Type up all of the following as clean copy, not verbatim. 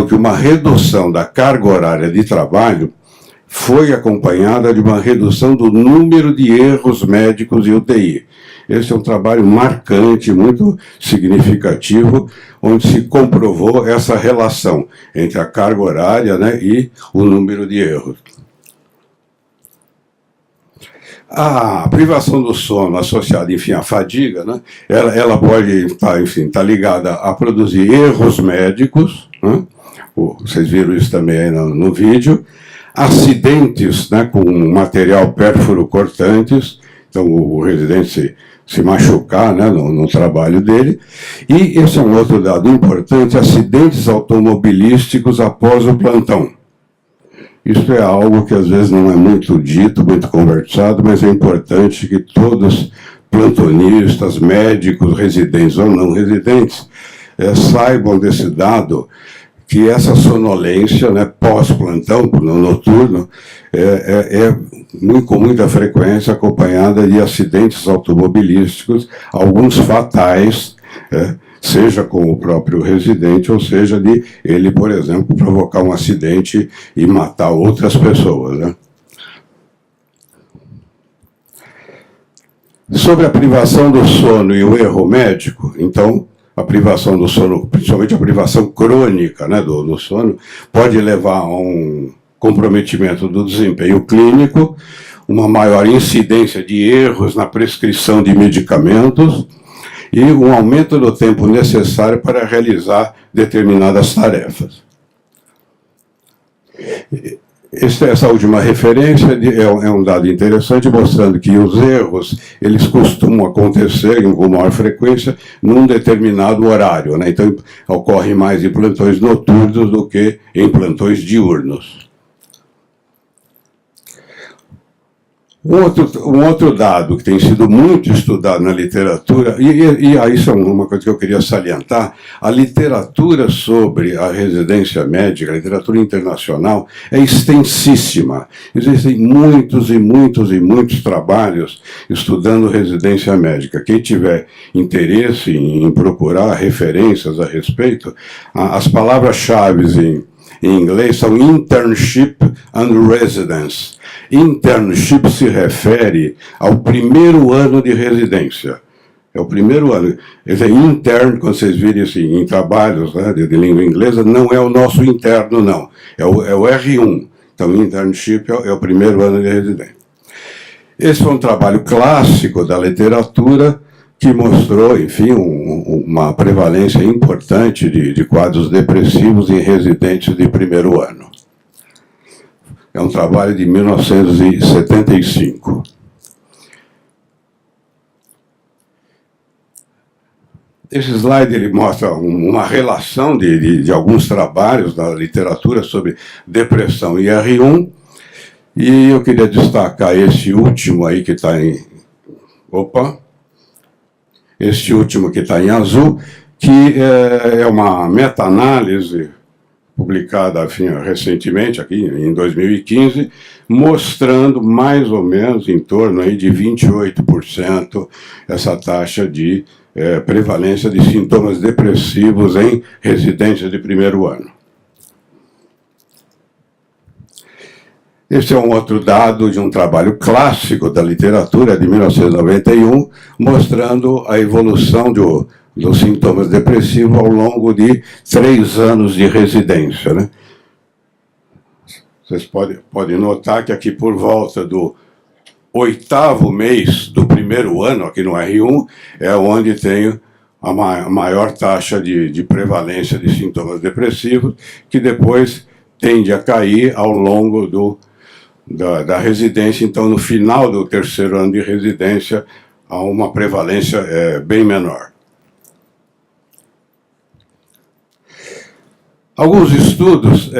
que uma redução da carga horária de trabalho foi acompanhada de uma redução do número de erros médicos em UTI. Esse é um trabalho marcante, muito significativo, onde se comprovou essa relação entre a carga horária, né, e o número de erros. A privação do sono associada, enfim, à fadiga, né, ela pode estar ligada a produzir erros médicos, né, vocês viram isso também aí no vídeo, acidentes, né, com material pérfuro cortantes, então o residente se machucar, né, no trabalho dele. E esse é um outro dado importante, acidentes automobilísticos após o plantão. Isso é algo que às vezes não é muito dito, muito conversado, mas é importante que todos, plantonistas, médicos, residentes ou não residentes, saibam desse dado, que essa sonolência, né, pós-plantão, no noturno, com muita frequência acompanhada de acidentes automobilísticos, alguns fatais, seja com o próprio residente, ou seja, de ele, por exemplo, provocar um acidente e matar outras pessoas, né? Sobre a privação do sono e o erro médico, então, a privação do sono, principalmente a privação crônica, né, do sono, pode levar a um comprometimento do desempenho clínico, uma maior incidência de erros na prescrição de medicamentos e um aumento do tempo necessário para realizar determinadas tarefas. Essa última referência é um dado interessante, mostrando que os erros eles costumam acontecer com maior frequência num determinado horário, né? Então, ocorre mais em plantões noturnos do que em plantões diurnos. Um outro dado que tem sido muito estudado na literatura, e isso é uma coisa que eu queria salientar, a literatura sobre a residência médica, a literatura internacional, é extensíssima. Existem muitos e muitos e muitos trabalhos estudando residência médica. Quem tiver interesse em procurar referências a respeito, as palavras-chave em inglês são internship and residence. Internship se refere ao primeiro ano de residência. É o primeiro ano. Esse é intern, quando vocês virem assim, em trabalhos, né, de língua inglesa, não é o nosso interno, não. É o R1. Então, internship é o primeiro ano de residência. Esse foi um trabalho clássico da literatura que mostrou, enfim, uma prevalência importante de quadros depressivos em residentes de primeiro ano. É um trabalho de 1975. Esse slide ele mostra uma relação de alguns trabalhos da literatura sobre depressão e R1, e eu queria destacar esse último aí que está em... Este último que está em azul, que é uma meta-análise publicada recentemente, aqui em 2015, mostrando mais ou menos em torno aí de 28% essa taxa de prevalência de sintomas depressivos em residências de primeiro ano. Esse é um outro dado de um trabalho clássico da literatura de 1991, mostrando a evolução dos sintomas depressivos ao longo de 3 anos de residência, né? Vocês podem notar que aqui por volta do 8º mês do primeiro ano, aqui no R1, é onde tem a maior taxa de prevalência de sintomas depressivos, que depois tende a cair ao longo da residência. Então, no final do 3º ano de residência, há uma prevalência bem menor. Alguns estudos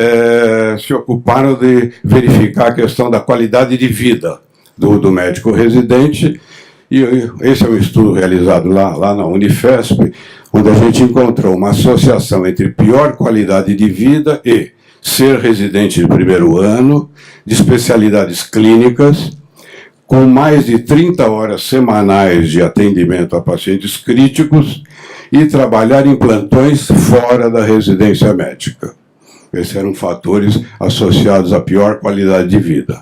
se ocuparam de verificar a questão da qualidade de vida do médico residente, e esse é um estudo realizado lá na Unifesp, onde a gente encontrou uma associação entre pior qualidade de vida e ser residente de primeiro ano, de especialidades clínicas, com mais de 30 horas semanais de atendimento a pacientes críticos e trabalhar em plantões fora da residência médica. Esses eram fatores associados à pior qualidade de vida.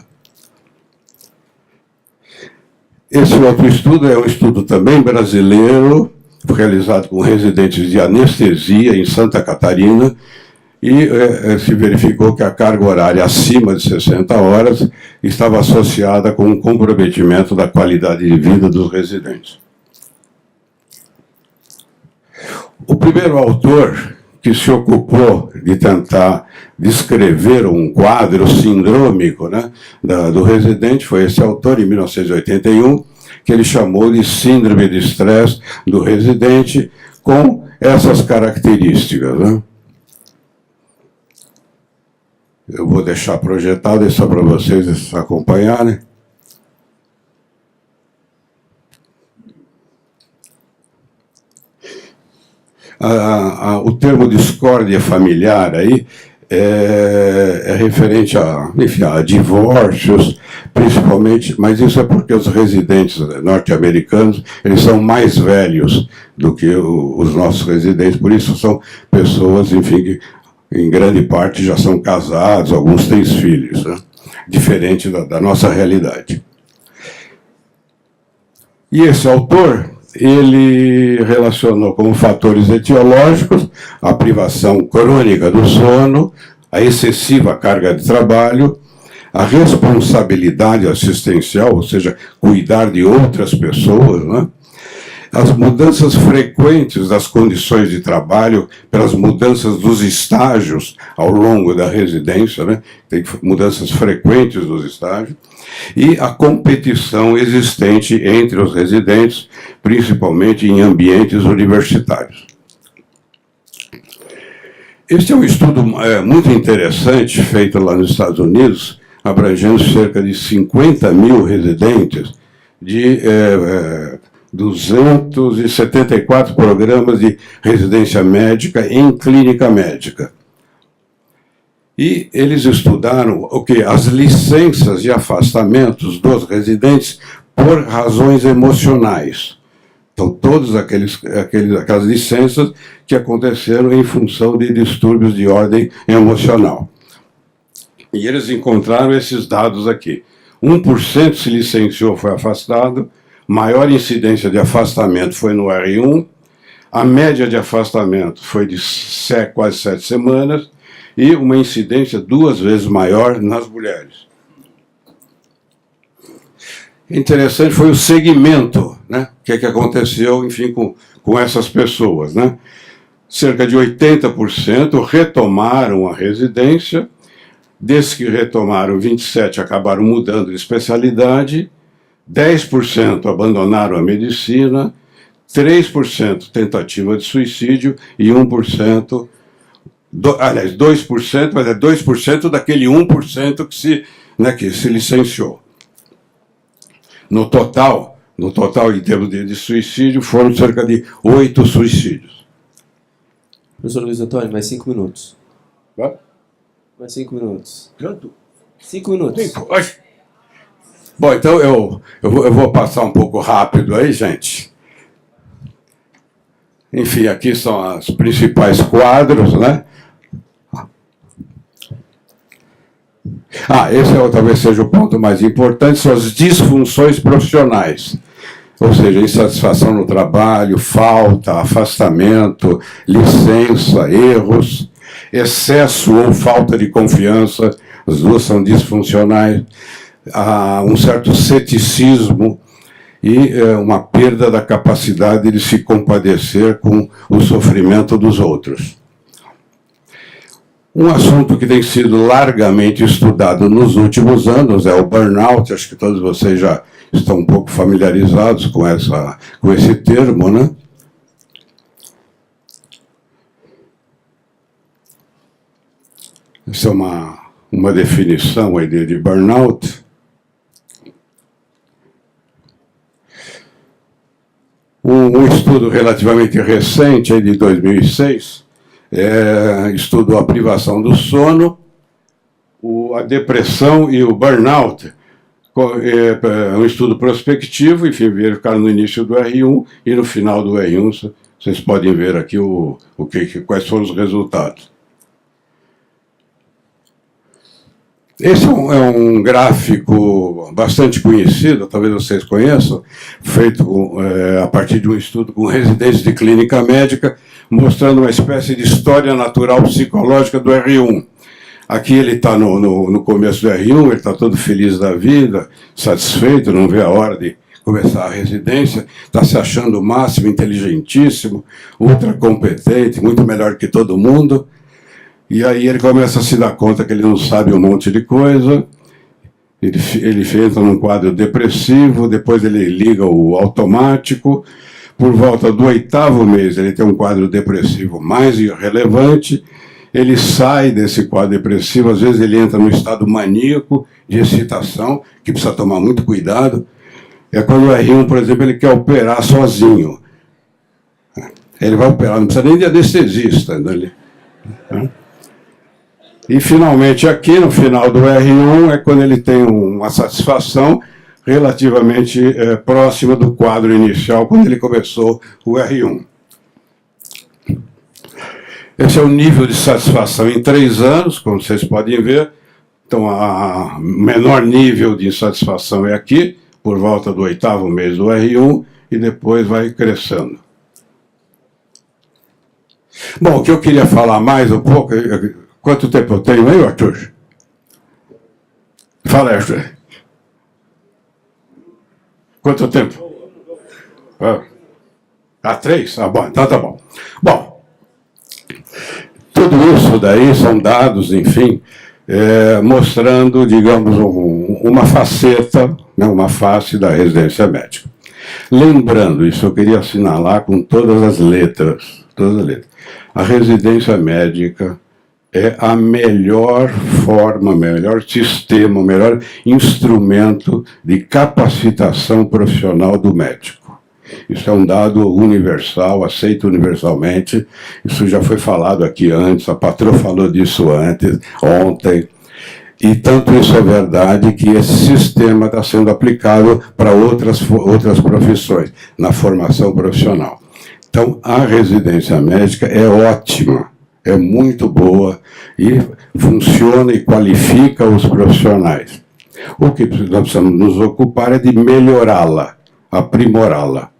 Esse outro estudo é um estudo também brasileiro, realizado com residentes de anestesia em Santa Catarina, e se verificou que a carga horária acima de 60 horas estava associada com um comprometimento da qualidade de vida dos residentes. O primeiro autor que se ocupou de tentar descrever um quadro sindrômico, né, do residente foi esse autor, em 1981, que ele chamou de síndrome de estresse do residente, com essas características, né? Eu vou deixar projetado isso para vocês acompanharem. O termo discórdia familiar aí é referente enfim, a divórcios, principalmente, mas isso é porque os residentes norte-americanos, eles são mais velhos do que os nossos residentes, por isso são pessoas, enfim, que em grande parte já são casados, alguns têm filhos, né? Diferente da nossa realidade. E esse autor, ele relacionou como fatores etiológicos a privação crônica do sono, a excessiva carga de trabalho, a responsabilidade assistencial, ou seja, cuidar de outras pessoas, né? As mudanças frequentes das condições de trabalho, pelas mudanças dos estágios ao longo da residência, né? Tem mudanças frequentes dos estágios, e a competição existente entre os residentes, principalmente em ambientes universitários. Este é um estudo muito interessante, feito lá nos Estados Unidos, abrangendo cerca de 50 mil residentes de 274 programas de residência médica em clínica médica. E eles estudaram as licenças de afastamentos dos residentes por razões emocionais. Então, todas aquelas licenças que aconteceram em função de distúrbios de ordem emocional. E eles encontraram esses dados aqui. 1% se licenciou, foi afastado. Maior incidência de afastamento foi no R1, a média de afastamento foi de quase 7 semanas, e uma incidência 2 vezes maior nas mulheres. Interessante foi o segmento, né? O que aconteceu, enfim, com essas pessoas, né? Cerca de 80% retomaram a residência, desses que retomaram, 27% acabaram mudando de especialidade, 10% abandonaram a medicina, 3% tentativa de suicídio e 1%, aliás, 2%, mas é 2% daquele 1% que se licenciou. No total, em termos de suicídio, foram cerca de 8 suicídios. Professor Luiz Antônio, mais 5 minutos. Hã? Mais 5 minutos. Quanto? 5 minutos. 5. Bom, então eu vou passar um pouco rápido aí, gente. Enfim, aqui são os principais quadros, né? Esse talvez seja o ponto mais importante, são as disfunções profissionais. Ou seja, insatisfação no trabalho, falta, afastamento, licença, erros, excesso ou falta de confiança, as duas são disfuncionais. Há um certo ceticismo e uma perda da capacidade de se compadecer com o sofrimento dos outros. Um assunto que tem sido largamente estudado nos últimos anos é o burnout. Acho que todos vocês já estão um pouco familiarizados com esse termo, né? Essa é uma definição aí de burnout. Um estudo relativamente recente, aí de 2006, estudou a privação do sono, a depressão e o burnout. É um estudo prospectivo, enfim, verificaram no início do R1 e no final do R1, vocês podem ver aqui quais foram os resultados. Esse é um gráfico bastante conhecido, talvez vocês conheçam, feito a partir de um estudo com residentes de clínica médica, mostrando uma espécie de história natural psicológica do R1. Aqui ele está no começo do R1, ele está todo feliz da vida, satisfeito, não vê a hora de começar a residência, está se achando o máximo, inteligentíssimo, ultra competente, muito melhor que todo mundo. E aí ele começa a se dar conta que ele não sabe um monte de coisa, ele entra num quadro depressivo, depois ele liga o automático, por volta do 8º mês ele tem um quadro depressivo mais irrelevante, ele sai desse quadro depressivo, às vezes ele entra num estado maníaco de excitação, que precisa tomar muito cuidado. É quando o R1, por exemplo, ele quer operar sozinho. Ele vai operar, não precisa nem de anestesista. Né? E, finalmente, aqui no final do R1 é quando ele tem uma satisfação relativamente próxima do quadro inicial, quando ele começou o R1. Esse é o nível de satisfação em 3 anos, como vocês podem ver. Então, o menor nível de insatisfação é aqui, por volta do 8º mês do R1, e depois vai crescendo. Bom, o que eu queria falar mais um pouco... Quanto tempo eu tenho aí, Arthur? Fala, Arthur. Quanto tempo? 3? Ah, bom, então tá bom. Bom, tudo isso daí são dados, enfim, mostrando, digamos, uma faceta, né, uma face da residência médica. Lembrando, isso eu queria assinalar com todas as letras, a residência médica é a melhor forma, o melhor sistema, o melhor instrumento de capacitação profissional do médico. Isso é um dado universal, aceito universalmente. Isso já foi falado aqui antes, a patroa falou disso ontem. E tanto isso é verdade que esse sistema está sendo aplicado para outras profissões, na formação profissional. Então, a residência médica é ótima. É muito boa e funciona e qualifica os profissionais. O que nós precisamos nos ocupar é de melhorá-la, aprimorá-la.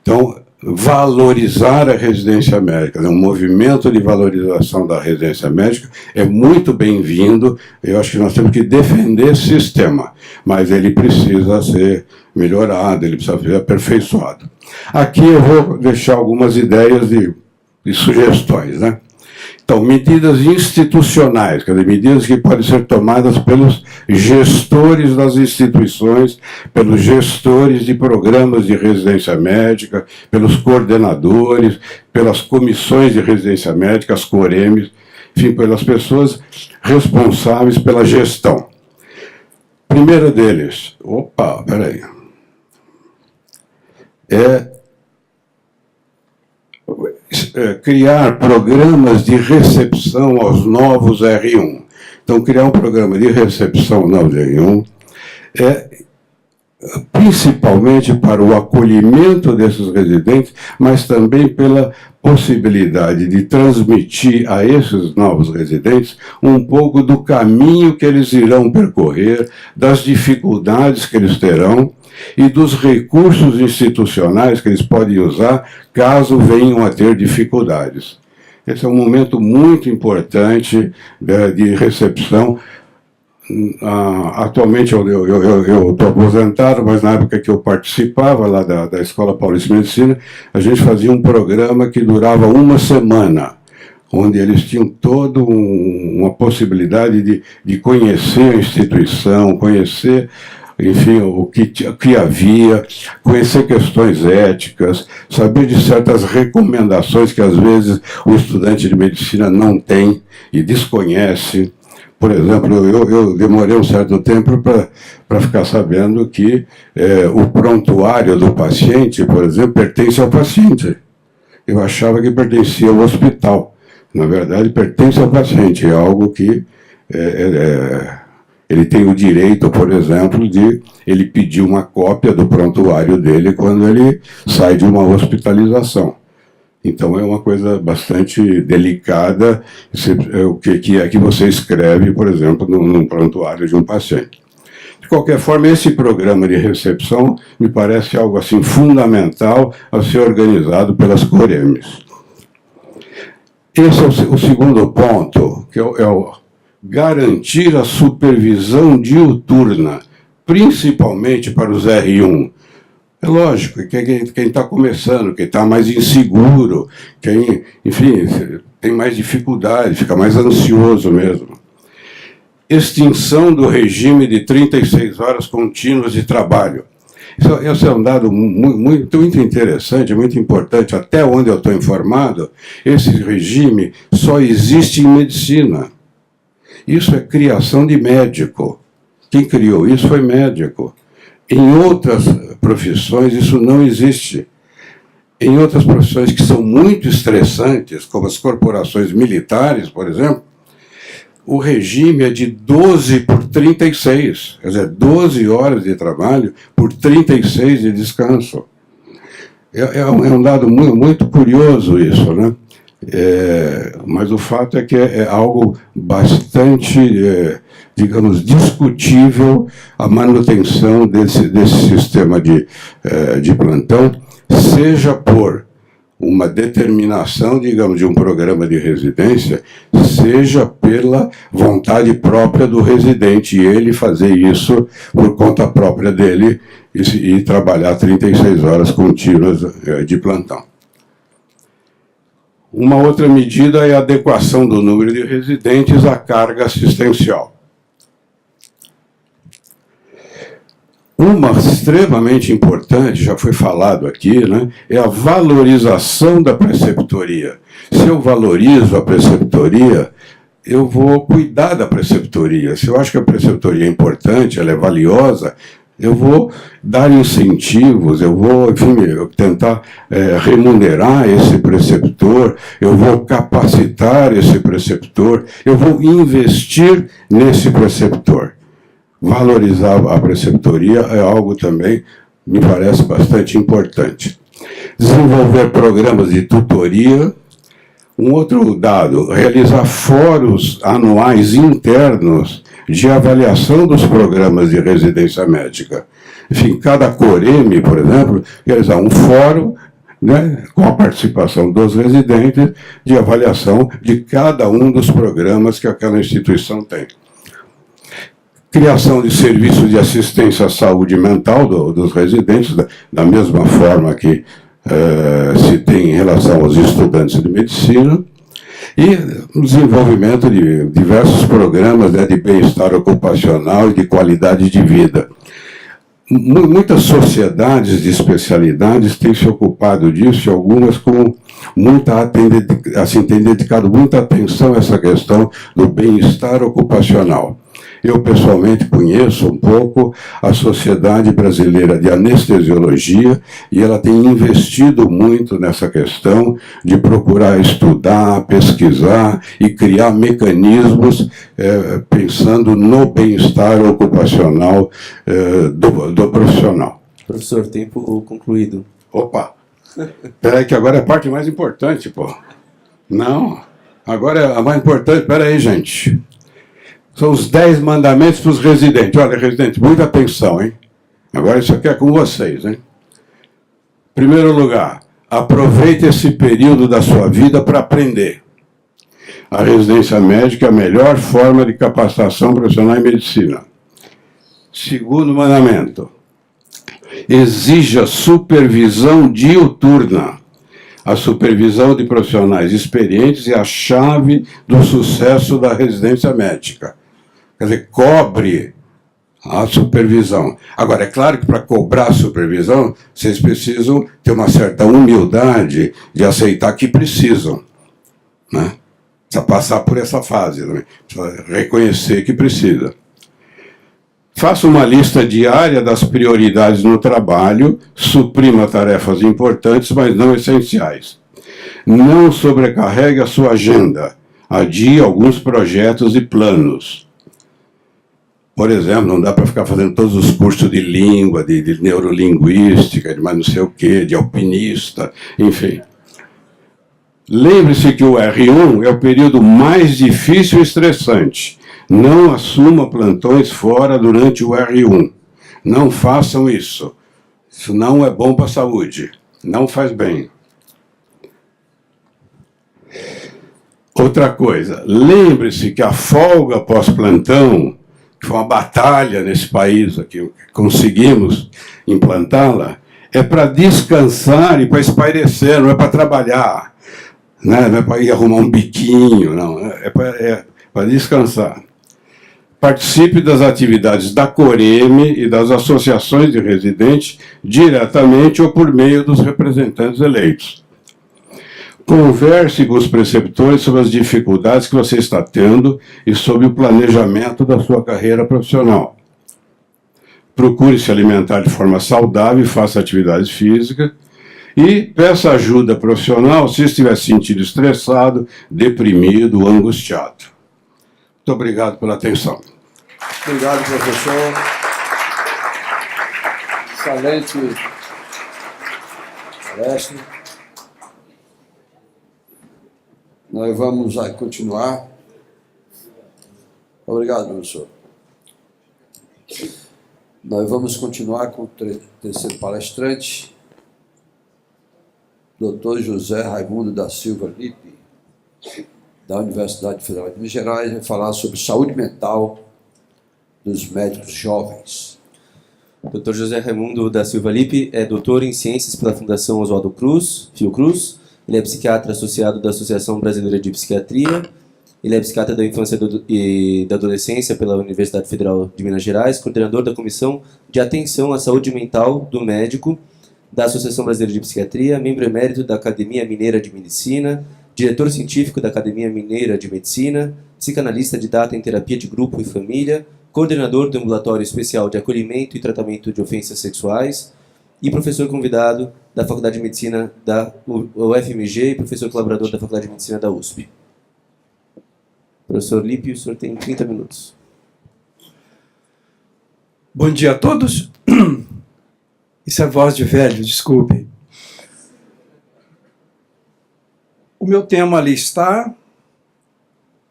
Então, valorizar a residência médica, um movimento de valorização da residência médica é muito bem-vindo. Eu acho que nós temos que defender esse sistema, mas ele precisa ser melhorado, ele precisa ser aperfeiçoado. Aqui eu vou deixar algumas ideias de sugestões, né? Então, medidas institucionais, quer dizer, medidas que podem ser tomadas pelos gestores das instituições, pelos gestores de programas de residência médica, pelos coordenadores, pelas comissões de residência médica, as COREMs, enfim, pelas pessoas responsáveis pela gestão. Primeiro deles, criar programas de recepção aos novos R1. Então, criar um programa de recepção aos novos R1 principalmente para o acolhimento desses residentes, mas também pela possibilidade de transmitir a esses novos residentes um pouco do caminho que eles irão percorrer, das dificuldades que eles terão e dos recursos institucionais que eles podem usar caso venham a ter dificuldades. Esse é um momento muito importante de recepção. Atualmente eu estou aposentado, mas na época que eu participava lá da Escola Paulista de Medicina, a gente fazia um programa que durava 1 semana, onde eles tinham toda uma possibilidade de conhecer a instituição, conhecer, enfim, o que havia, conhecer questões éticas, saber de certas recomendações que às vezes o estudante de medicina não tem e desconhece. Por exemplo, eu demorei um certo tempo para ficar sabendo que o prontuário do paciente, por exemplo, pertence ao paciente. Eu achava que pertencia ao hospital. Na verdade, pertence ao paciente. É algo que ele tem o direito, por exemplo, de ele pedir uma cópia do prontuário dele quando ele sai de uma hospitalização. Então é uma coisa bastante delicada o que é que você escreve, por exemplo, num prontuário de um paciente. De qualquer forma, esse programa de recepção me parece algo assim fundamental a ser organizado pelas COREMES. Esse é o segundo ponto, que é o garantir a supervisão diuturna, principalmente para os R1. É lógico, quem está começando, quem está mais inseguro, quem, enfim, tem mais dificuldade, fica mais ansioso mesmo. Extinção do regime de 36 horas contínuas de trabalho. Esse é um dado muito interessante, muito importante. Até onde eu estou informado, esse regime só existe em medicina. Isso é criação de médico. Quem criou isso foi médico. Em outras profissões, isso não existe. Em outras profissões que são muito estressantes, como as corporações militares, por exemplo, o regime é de 12 por 36, quer dizer, 12 horas de trabalho por 36 de descanso. É um dado muito curioso isso, né? Mas o fato é que é algo bastante, digamos, discutível a manutenção desse sistema de plantão, seja por uma determinação, digamos, de um programa de residência, seja pela vontade própria do residente, e ele fazer isso por conta própria dele e trabalhar 36 horas contínuas de plantão. Uma outra medida é a adequação do número de residentes à carga assistencial. Uma extremamente importante, já foi falado aqui, né, é a valorização da preceptoria. Se eu valorizo a preceptoria, eu vou cuidar da preceptoria. Se eu acho que a preceptoria é importante, ela é valiosa, eu vou dar incentivos, eu vou, enfim, tentar remunerar esse preceptor, eu vou capacitar esse preceptor, eu vou investir nesse preceptor. Valorizar a preceptoria é algo também, me parece, bastante importante. Desenvolver programas de tutoria. Um outro dado, realizar fóruns anuais internos de avaliação dos programas de residência médica. Enfim, cada COREME, por exemplo, realizar um fórum, né, com a participação dos residentes, de avaliação de cada um dos programas que aquela instituição tem. Criação de serviços de assistência à saúde mental dos residentes, da mesma forma que se tem em relação aos estudantes de medicina, e desenvolvimento de diversos programas, né, de bem-estar ocupacional e de qualidade de vida. Muitas sociedades de especialidades têm se ocupado disso, e algumas têm dedicado muita atenção a essa questão do bem-estar ocupacional. Eu, pessoalmente, conheço um pouco a Sociedade Brasileira de Anestesiologia, e ela tem investido muito nessa questão de procurar estudar, pesquisar e criar mecanismos pensando no bem-estar ocupacional do profissional. Professor, tempo concluído. Opa! Espera aí que agora é a parte mais importante, pô. Não, agora é a mais importante. Espera aí, gente. São os 10 mandamentos para os residentes. Olha, residentes, muita atenção, hein? Agora isso aqui é com vocês, hein? Primeiro lugar, aproveite esse período da sua vida para aprender. A residência médica é a melhor forma de capacitação profissional em medicina. Segundo mandamento, exija supervisão diuturna. A supervisão de profissionais experientes é a chave do sucesso da residência médica. Quer dizer, cobre a supervisão. Agora, é claro que para cobrar a supervisão, vocês precisam ter uma certa humildade de aceitar que precisam, né? Precisa passar por essa fase, né? Precisa reconhecer que precisa. Faça uma lista diária das prioridades no trabalho, suprima tarefas importantes, mas não essenciais. Não sobrecarregue a sua agenda. Adie alguns projetos e planos. Por exemplo, não dá para ficar fazendo todos os cursos de língua, de neurolinguística, de mais não sei o quê, de alpinista, enfim. Lembre-se que o R1 é o período mais difícil e estressante. Não assuma plantões fora durante o R1. Não façam isso. Isso não é bom para a saúde. Não faz bem. Outra coisa, lembre-se que a folga pós-plantão, que foi uma batalha nesse país aqui, conseguimos implantá-la, é para descansar e para espairecer, não é para trabalhar, né? Não é para ir arrumar um biquinho, não, é para descansar. Participe das atividades da Coreme e das associações de residentes diretamente ou por meio dos representantes eleitos. Converse com os preceptores sobre as dificuldades que você está tendo e sobre o planejamento da sua carreira profissional. Procure se alimentar de forma saudável e faça atividade física. E peça ajuda profissional se estiver se sentindo estressado, deprimido, angustiado. Muito obrigado pela atenção. Obrigado, professor. Excelente palestra. Nós vamos continuar. Obrigado, professor. Nós vamos continuar com o terceiro palestrante, Dr. José Raimundo da Silva Lippe, da Universidade Federal de Minas Gerais, vai falar sobre saúde mental dos médicos jovens. Dr. José Raimundo da Silva Lippe é doutor em Ciências pela Fundação Oswaldo Cruz, Fiocruz. Ele é psiquiatra associado da Associação Brasileira de Psiquiatria. Ele é psiquiatra da infância e da adolescência pela Universidade Federal de Minas Gerais, coordenador da Comissão de Atenção à Saúde Mental do Médico da Associação Brasileira de Psiquiatria, membro emérito da Academia Mineira de Medicina, diretor científico da Academia Mineira de Medicina, psicanalista didata em terapia de grupo e família, coordenador do Ambulatório Especial de Acolhimento e Tratamento de Ofensas Sexuais e professor convidado da Faculdade de Medicina da UFMG e professor colaborador da Faculdade de Medicina da USP. Professor Lippe, o senhor tem 30 minutos. Bom dia a todos. Isso é voz de velho, desculpe. O meu tema ali está,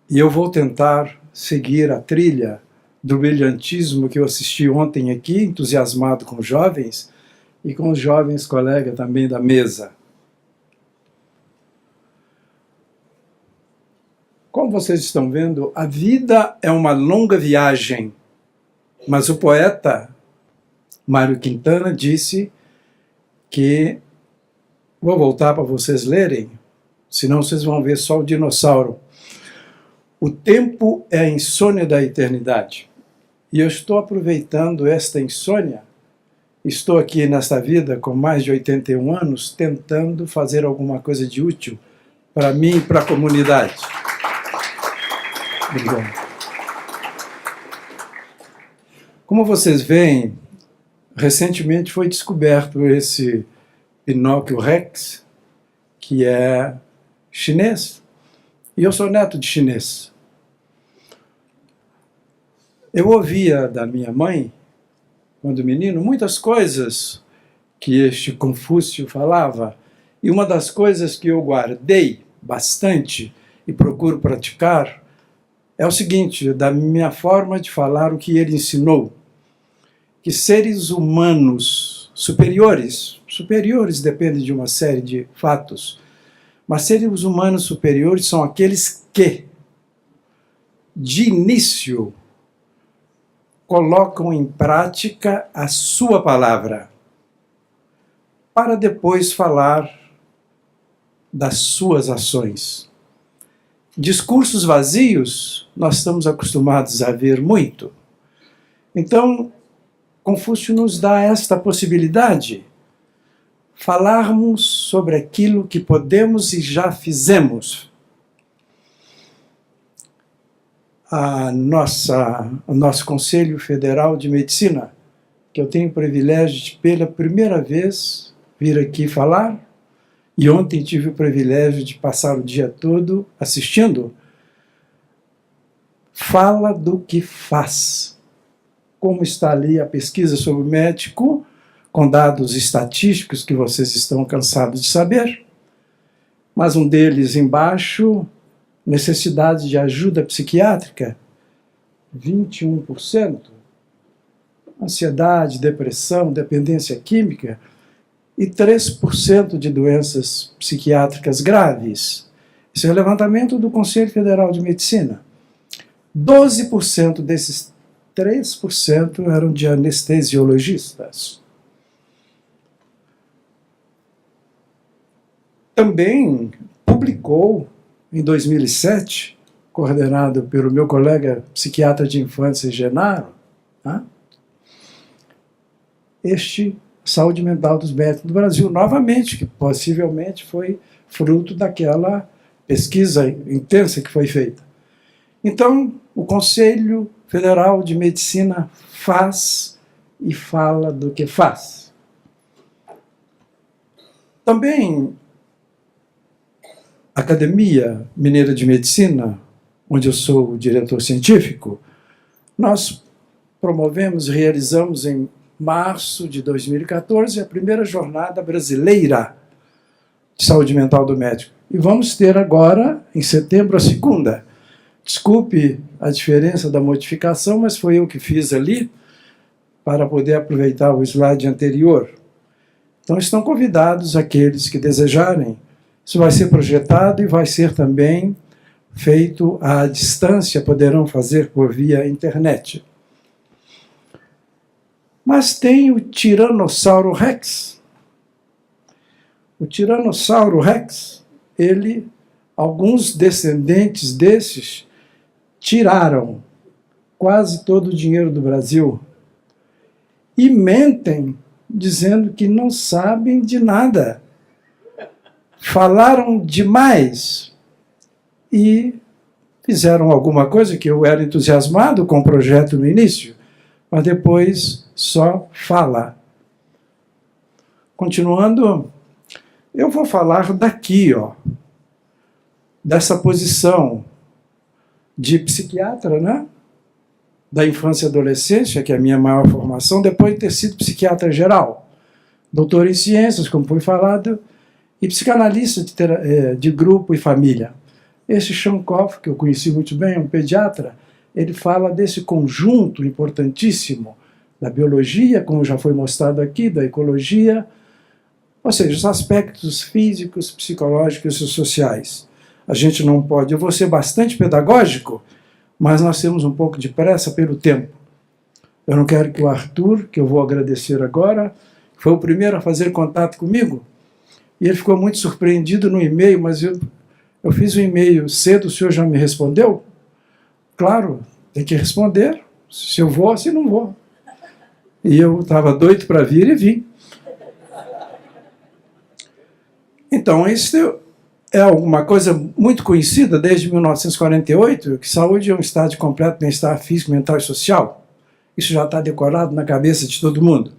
e eu vou tentar seguir a trilha do brilhantismo que eu assisti ontem aqui, entusiasmado com jovens, e com os jovens colegas também da mesa. Como vocês estão vendo, a vida é uma longa viagem, mas o poeta Mário Quintana disse que, vou voltar para vocês lerem, senão vocês vão ver só o dinossauro. O tempo é a insônia da eternidade. E eu estou aproveitando esta insônia. Estou aqui nesta vida com mais de 81 anos, tentando fazer alguma coisa de útil para mim e para a comunidade. Obrigado. Como vocês veem, recentemente foi descoberto esse Pinóquio Rex, que é chinês, e eu sou neto de chinês. Eu ouvia da minha mãe, quando menino, muitas coisas que este Confúcio falava, e uma das coisas que eu guardei bastante e procuro praticar é o seguinte, da minha forma de falar o que ele ensinou, que seres humanos superiores depende de uma série de fatos, mas seres humanos superiores são aqueles que, de início, colocam em prática a sua palavra, para depois falar das suas ações. Discursos vazios, nós estamos acostumados a ver muito. Então, Confúcio nos dá esta possibilidade, falarmos sobre aquilo que podemos e já fizemos. O nosso Conselho Federal de Medicina, que eu tenho o privilégio de, pela primeira vez, vir aqui falar, e ontem tive o privilégio de passar o dia todo assistindo, fala do que faz. Como está ali a pesquisa sobre o médico, com dados estatísticos que vocês estão cansados de saber, mas um deles embaixo, necessidade de ajuda psiquiátrica, 21%. Ansiedade, depressão, dependência química e 3% de doenças psiquiátricas graves. Esse é o levantamento do Conselho Federal de Medicina. 12% desses 3% eram de anestesiologistas. Também publicou, em 2007, coordenado pelo meu colega psiquiatra de infância, Genaro, este Saúde Mental dos Médicos do Brasil, novamente, que possivelmente foi fruto daquela pesquisa intensa que foi feita. Então, o Conselho Federal de Medicina faz e fala do que faz. Também, a Academia Mineira de Medicina, onde eu sou o diretor científico, nós promovemos e realizamos em março de 2014 a primeira jornada brasileira de saúde mental do médico. E vamos ter agora, em setembro, a segunda. Desculpe a diferença da modificação, mas foi eu que fiz ali para poder aproveitar o slide anterior. Então estão convidados aqueles que desejarem. Isso vai ser projetado e vai ser também feito à distância, poderão fazer por via internet. Mas tem o Tiranossauro Rex. O Tiranossauro Rex, alguns descendentes desses tiraram quase todo o dinheiro do Brasil e mentem dizendo que não sabem de nada. Falaram demais e fizeram alguma coisa que eu era entusiasmado com o projeto no início, mas depois só fala. Continuando, eu vou falar daqui, dessa posição de psiquiatra, né? Da infância e adolescência, que é a minha maior formação, depois de ter sido psiquiatra geral, doutor em ciências, como foi falado, e psicanalista de grupo e família. Esse Shankov, que eu conheci muito bem, é um pediatra, ele fala desse conjunto importantíssimo da biologia, como já foi mostrado aqui, da ecologia, ou seja, os aspectos físicos, psicológicos e sociais. A gente não pode... Eu vou ser bastante pedagógico, mas nós temos um pouco de pressa pelo tempo. Eu não quero que o Arthur, que eu vou agradecer agora, foi o primeiro a fazer contato comigo, e ele ficou muito surpreendido no e-mail, mas eu fiz o e-mail cedo, o senhor já me respondeu? Claro, tem que responder, se eu vou, se não vou. E eu estava doido para vir e vim. Então, isso é alguma coisa muito conhecida desde 1948, que saúde é um estado de completo bem-estar físico, mental e social. Isso já está decorado na cabeça de todo mundo.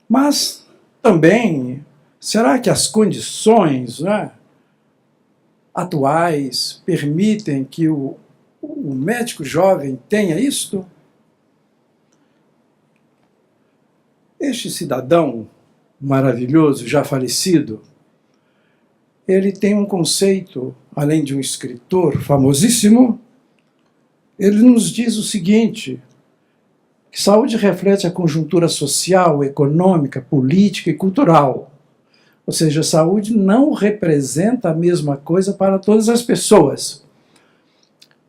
Mas também, será que as condições, né, atuais permitem que o médico jovem tenha isto? Este cidadão maravilhoso, já falecido, ele tem um conceito, além de um escritor famosíssimo, ele nos diz o seguinte, que saúde reflete a conjuntura social, econômica, política e cultural. Ou seja, a saúde não representa a mesma coisa para todas as pessoas.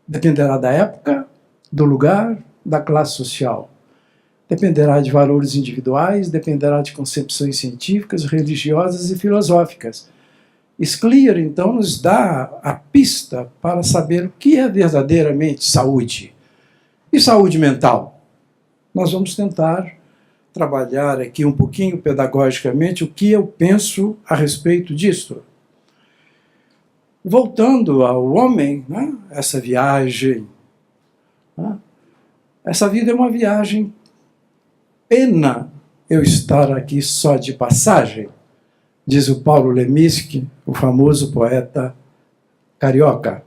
Dependerá da época, do lugar, da classe social. Dependerá de valores individuais, dependerá de concepções científicas, religiosas e filosóficas. Scliar, então, nos dá a pista para saber o que é verdadeiramente saúde. E saúde mental? Nós vamos tentar trabalhar aqui um pouquinho pedagogicamente o que eu penso a respeito disso. Voltando ao homem, né, essa viagem, né, essa vida é uma viagem, pena eu estar aqui só de passagem, diz o Paulo Leminski, o famoso poeta carioca.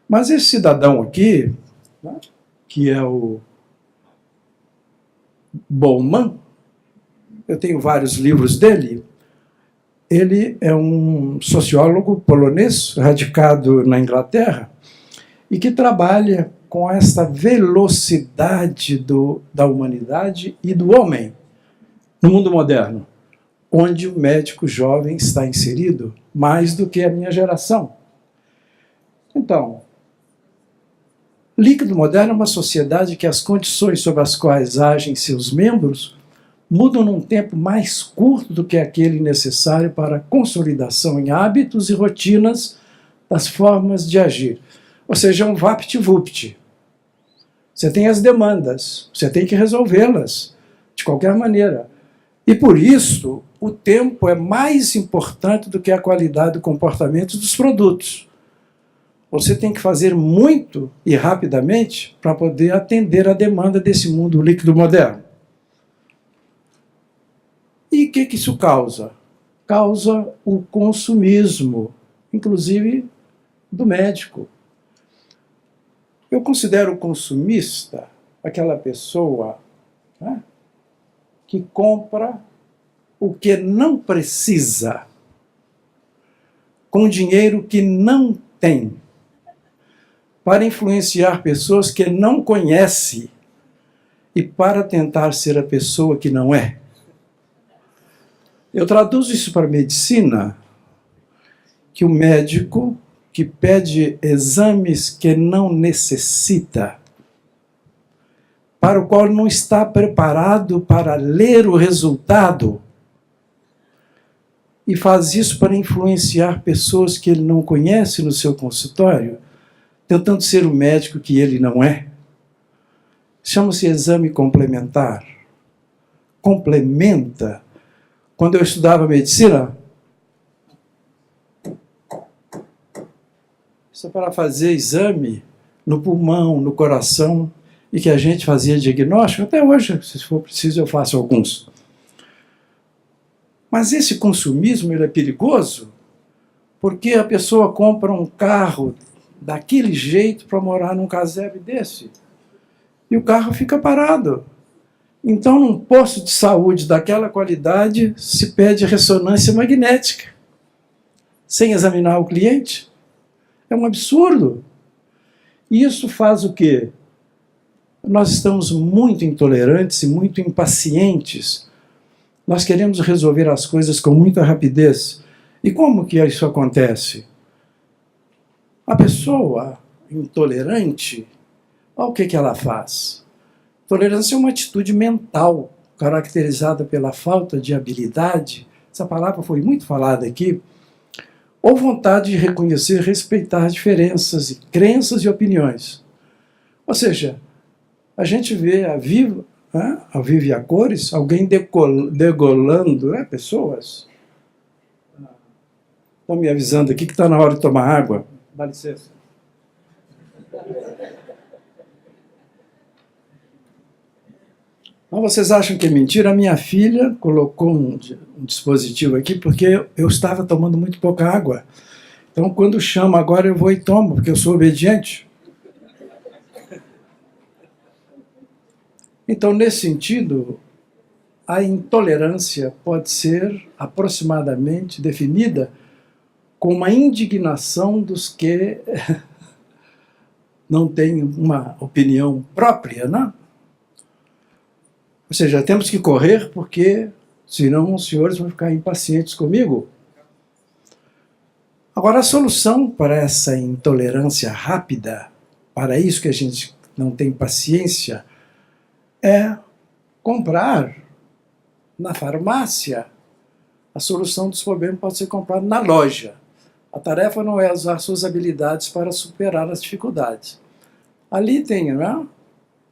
Mas esse cidadão aqui, né, que é o Bowman, eu tenho vários livros dele, ele é um sociólogo polonês, radicado na Inglaterra, e que trabalha com essa velocidade da humanidade e do homem no mundo moderno, onde o médico jovem está inserido mais do que a minha geração. Então, líquido moderno é uma sociedade que as condições sob as quais agem seus membros mudam num tempo mais curto do que aquele necessário para a consolidação em hábitos e rotinas das formas de agir. Ou seja, um vapt-vupt. Você tem as demandas, você tem que resolvê-las de qualquer maneira. E por isso, o tempo é mais importante do que a qualidade do comportamento dos produtos. Você tem que fazer muito e rapidamente para poder atender a demanda desse mundo líquido moderno. E o que isso causa? Causa o consumismo, inclusive do médico. Eu considero o consumista aquela pessoa, né, que compra o que não precisa, com dinheiro que não tem, para influenciar pessoas que não conhece e para tentar ser a pessoa que não é. Eu traduzo isso para a medicina, que o médico que pede exames que não necessita, para o qual não está preparado para ler o resultado, e faz isso para influenciar pessoas que ele não conhece no seu consultório, tentando ser o médico que ele não é. Chama-se exame complementar. Complementa. Quando eu estudava medicina, isso é para fazer exame no pulmão, no coração, e que a gente fazia diagnóstico. Até hoje, se for preciso, eu faço alguns. Mas esse consumismo ele é perigoso porque a pessoa compra um carro daquele jeito para morar num casebre desse. E o carro fica parado. Então, num posto de saúde daquela qualidade, se pede ressonância magnética, sem examinar o cliente. É um absurdo. E isso faz o quê? Nós estamos muito intolerantes e muito impacientes. Nós queremos resolver as coisas com muita rapidez. E como que isso acontece? A pessoa intolerante, olha o que ela faz. Tolerância é uma atitude mental, caracterizada pela falta de habilidade, essa palavra foi muito falada aqui, ou vontade de reconhecer e respeitar diferenças, e crenças e opiniões. Ou seja, a gente vê a viva e a cores, alguém degolando pessoas. Estão me avisando aqui que está na hora de tomar água. Dá licença. Então, vocês acham que é mentira? A minha filha colocou um dispositivo aqui porque eu estava tomando muito pouca água. Então, quando chama agora, eu vou e tomo, porque eu sou obediente. Então, nesse sentido, a intolerância pode ser aproximadamente definida como uma indignação dos que não têm uma opinião própria, né? Ou seja, temos que correr porque, senão, os senhores vão ficar impacientes comigo. Agora, a solução para essa intolerância rápida, para isso que a gente não tem paciência, é comprar na farmácia. A solução dos problemas pode ser comprada na loja. A tarefa não é usar suas habilidades para superar as dificuldades. Ali tem, né,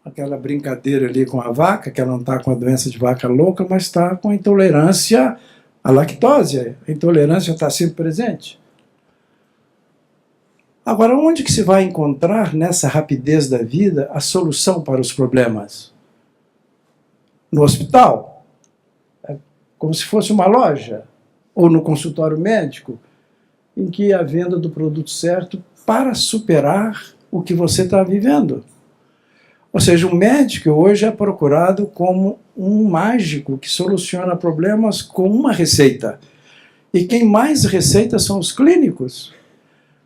aquela brincadeira ali com a vaca, que ela não está com a doença de vaca louca, mas está com a intolerância à lactose. A intolerância está sempre presente. Agora, onde que se vai encontrar, nessa rapidez da vida, a solução para os problemas? No hospital? É como se fosse uma loja? Ou no consultório médico? Em que a venda do produto certo para superar o que você está vivendo. Ou seja, o médico hoje é procurado como um mágico que soluciona problemas com uma receita. E quem mais receita são os clínicos.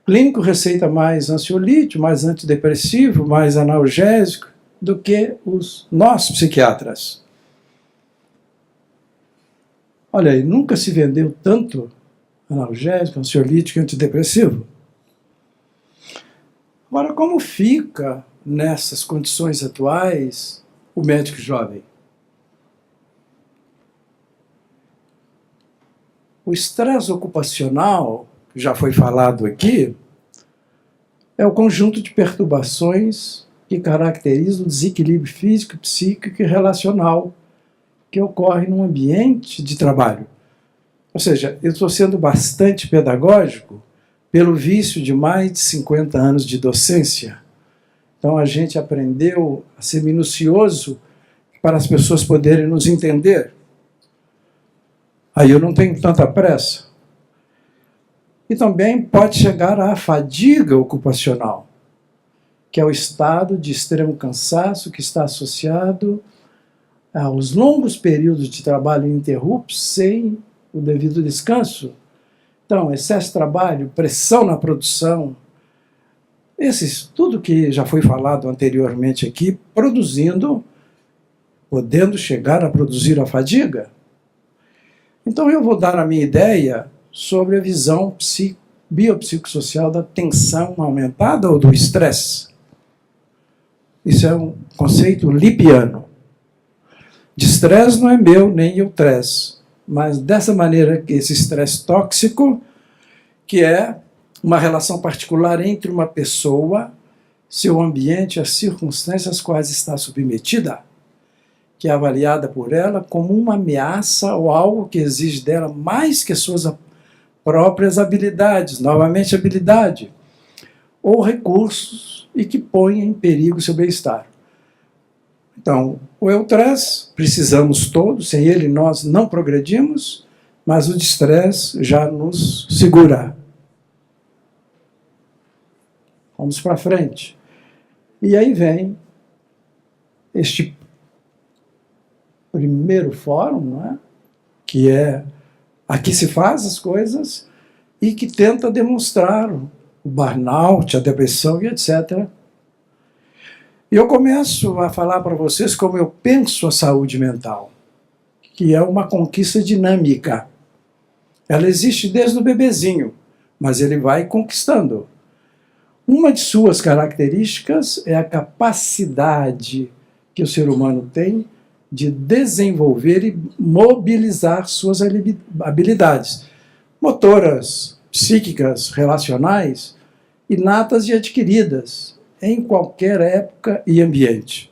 O clínico receita mais ansiolítico, mais antidepressivo, mais analgésico do que nós psiquiatras. Olha aí, nunca se vendeu tanto analgésico, ansiolítico e antidepressivo. Agora, como fica nessas condições atuais o médico jovem? O estresse ocupacional, que já foi falado aqui, é o conjunto de perturbações que caracterizam o desequilíbrio físico, psíquico e relacional que ocorre num ambiente de trabalho. Ou seja, eu estou sendo bastante pedagógico pelo vício de mais de 50 anos de docência. Então a gente aprendeu a ser minucioso para as pessoas poderem nos entender. Aí eu não tenho tanta pressa. E também pode chegar à fadiga ocupacional, que é o estado de extremo cansaço que está associado aos longos períodos de trabalho ininterruptos sem o devido descanso. Então, excesso de trabalho, pressão na produção, tudo que já foi falado anteriormente aqui, podendo chegar a produzir a fadiga. Então eu vou dar a minha ideia sobre a visão biopsicossocial da tensão aumentada ou do estresse. Isso é um conceito lipiano. De estresse não é meu, nem eu tresso, mas dessa maneira, esse estresse tóxico, que é uma relação particular entre uma pessoa, seu ambiente, as circunstâncias às quais está submetida, que é avaliada por ela como uma ameaça ou algo que exige dela mais que suas próprias habilidades, novamente habilidade, ou recursos e que põe em perigo seu bem-estar. Então, o estresse, precisamos todos, sem ele nós não progredimos, mas o estresse já nos segura. Vamos para frente. E aí vem este primeiro fórum, não é? Que é aqui se faz as coisas e que tenta demonstrar o burnout, a depressão e etc. E eu começo a falar para vocês como eu penso a saúde mental, que é uma conquista dinâmica. Ela existe desde o bebezinho, mas ele vai conquistando. Uma de suas características é a capacidade que o ser humano tem de desenvolver e mobilizar suas habilidades motoras, psíquicas, relacionais, inatas e adquiridas, em qualquer época e ambiente.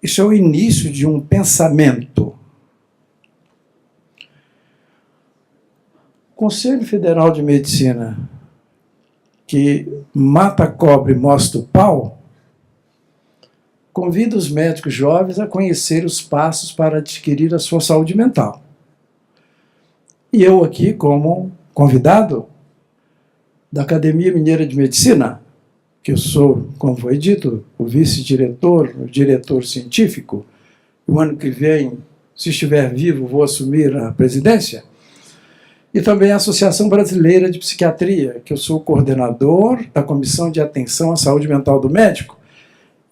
Isso é o início de um pensamento. O Conselho Federal de Medicina, que mata a cobra e mostra o pau, convida os médicos jovens a conhecer os passos para adquirir a sua saúde mental. E eu aqui, como convidado da Academia Mineira de Medicina, que eu sou, como foi dito, o vice-diretor, o diretor científico, o ano que vem, se estiver vivo, vou assumir a presidência, e também a Associação Brasileira de Psiquiatria, que eu sou coordenador da Comissão de Atenção à Saúde Mental do Médico,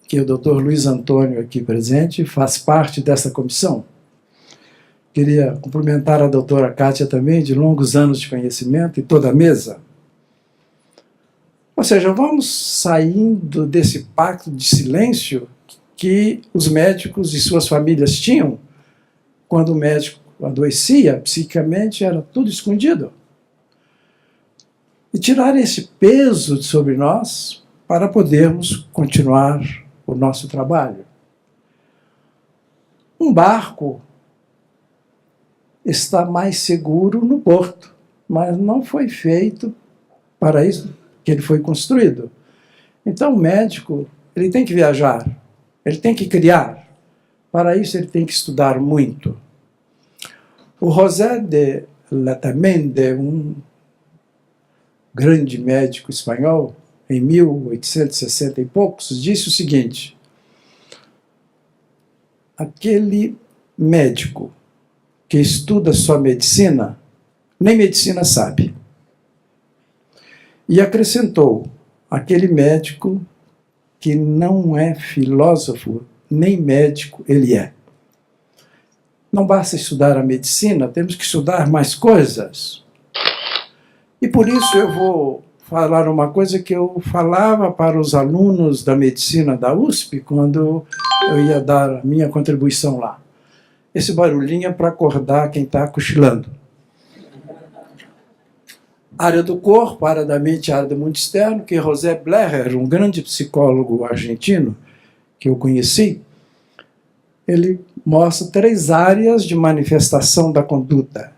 que o Dr. Luiz Antônio, aqui presente, faz parte dessa comissão. Queria cumprimentar a doutora Kátia também, de longos anos de conhecimento, e toda a mesa. Ou seja, vamos saindo desse pacto de silêncio que os médicos e suas famílias tinham quando o médico adoecia psiquicamente, era tudo escondido. E tirar esse peso sobre nós para podermos continuar o nosso trabalho. Um barco está mais seguro no porto, mas não foi feito para isso que ele foi construído. Então o médico, ele tem que viajar, ele tem que criar. Para isso ele tem que estudar muito. O José de Letamendi, um grande médico espanhol, em 1860 e poucos, disse o seguinte: aquele médico que estuda só medicina nem medicina sabe. E acrescentou, aquele médico que não é filósofo, nem médico ele é. Não basta estudar a medicina, temos que estudar mais coisas. E por isso eu vou falar uma coisa que eu falava para os alunos da medicina da USP quando eu ia dar a minha contribuição lá. Esse barulhinho é para acordar quem está cochilando. Área do corpo, área da mente, área do mundo externo, que José Blecher, um grande psicólogo argentino que eu conheci, ele mostra 3 áreas de manifestação da conduta.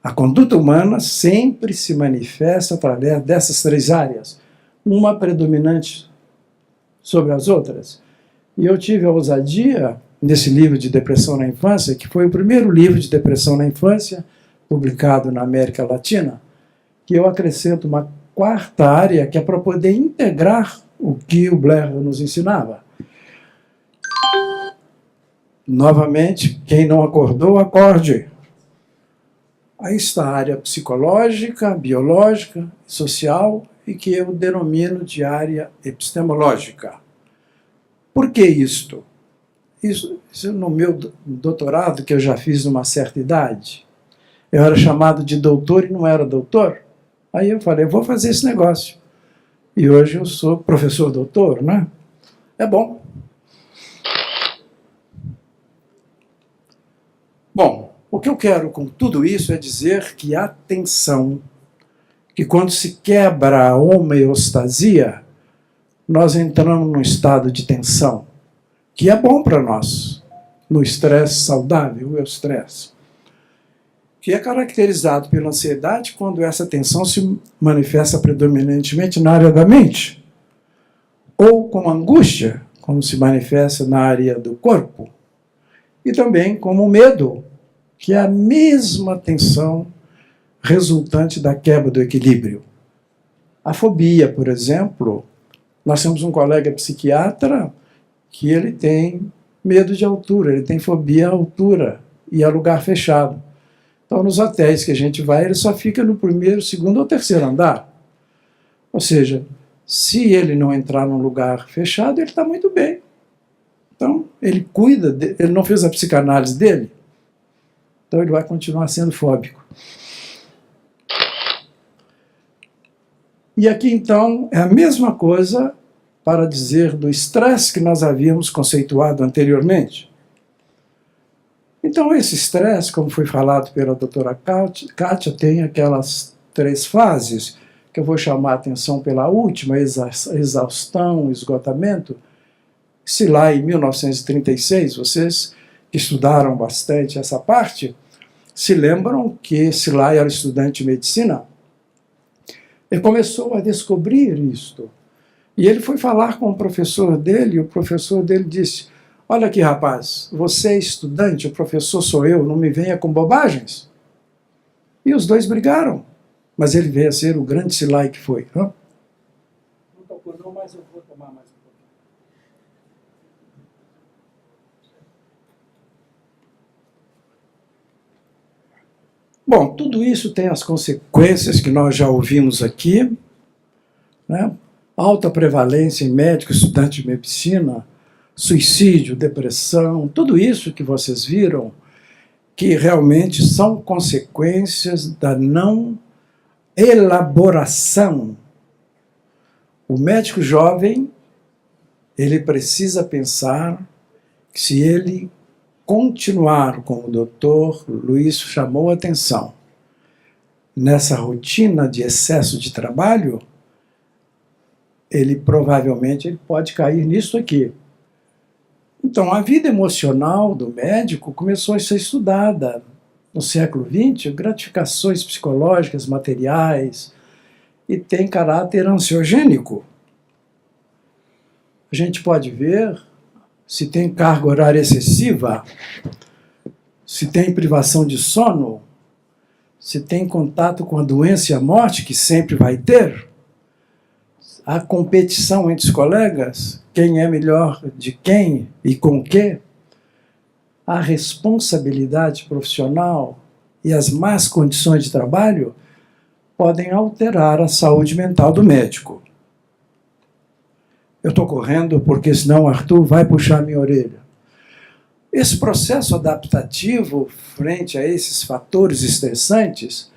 A conduta humana sempre se manifesta através dessas 3 áreas, uma predominante sobre as outras. E eu tive a ousadia, nesse livro de depressão na infância, que foi o primeiro livro de depressão na infância, publicado na América Latina, que eu acrescento uma 4ª área, que é para poder integrar o que o Blair nos ensinava. Novamente, quem não acordou, acorde. Aí está a área psicológica, biológica, social, e que eu denomino de área epistemológica. Por que isto? Isso no meu doutorado, que eu já fiz numa certa idade. Eu era chamado de doutor e não era doutor. Aí eu falei, vou fazer esse negócio. E hoje eu sou professor doutor, né? É bom. Bom, o que eu quero com tudo isso é dizer que a tensão, que quando se quebra a homeostasia, nós entramos num estado de tensão, que é bom para nós, no estresse saudável, o estresse, que é caracterizado pela ansiedade quando essa tensão se manifesta predominantemente na área da mente, ou como angústia, como se manifesta na área do corpo, e também como medo, que é a mesma tensão resultante da quebra do equilíbrio. A fobia, por exemplo, nós temos um colega psiquiatra que ele tem medo de altura, ele tem fobia à altura e a lugar fechado. Então, nos hotéis que a gente vai, ele só fica no 1º, 2º ou 3º andar. Ou seja, se ele não entrar num lugar fechado, ele está muito bem. Então, ele cuida, ele não fez a psicanálise dele, então ele vai continuar sendo fóbico. E aqui, então, é a mesma coisa para dizer do estresse que nós havíamos conceituado anteriormente. Então, esse estresse, como foi falado pela doutora Kátia, tem aquelas 3 fases, que eu vou chamar a atenção pela última, exaustão, esgotamento. Se lá em 1936, vocês que estudaram bastante essa parte, se lembram que Szilai era estudante de medicina? Ele começou a descobrir isto. E ele foi falar com o professor dele, e o professor dele disse, olha aqui, rapaz, você é estudante, o professor sou eu, não me venha com bobagens. E os 2 brigaram, mas ele veio a ser o grande Szilai que foi. Não tocou não, mas eu vou tomar mais um pouquinho. Bom, tudo isso tem as consequências que nós já ouvimos aqui, né? Alta prevalência em médicos, estudantes de medicina, suicídio, depressão, tudo isso que vocês viram, que realmente são consequências da não elaboração. O médico jovem, ele precisa pensar que se ele continuar, como o doutor Luiz chamou a atenção, nessa rotina de excesso de trabalho, ele provavelmente pode cair nisso aqui. Então, a vida emocional do médico começou a ser estudada no século XX, gratificações psicológicas, materiais, e tem caráter ansiogênico. A gente pode ver se tem carga horária excessiva, se tem privação de sono, se tem contato com a doença e a morte, que sempre vai ter, a competição entre os colegas, quem é melhor de quem e com o quê, a responsabilidade profissional e as más condições de trabalho podem alterar a saúde mental do médico. Eu estou correndo porque senão o Arthur vai puxar minha orelha. Esse processo adaptativo frente a esses fatores estressantes,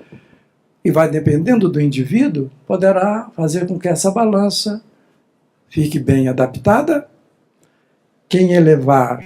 e vai dependendo do indivíduo, poderá fazer com que essa balança fique bem adaptada. Quem elevar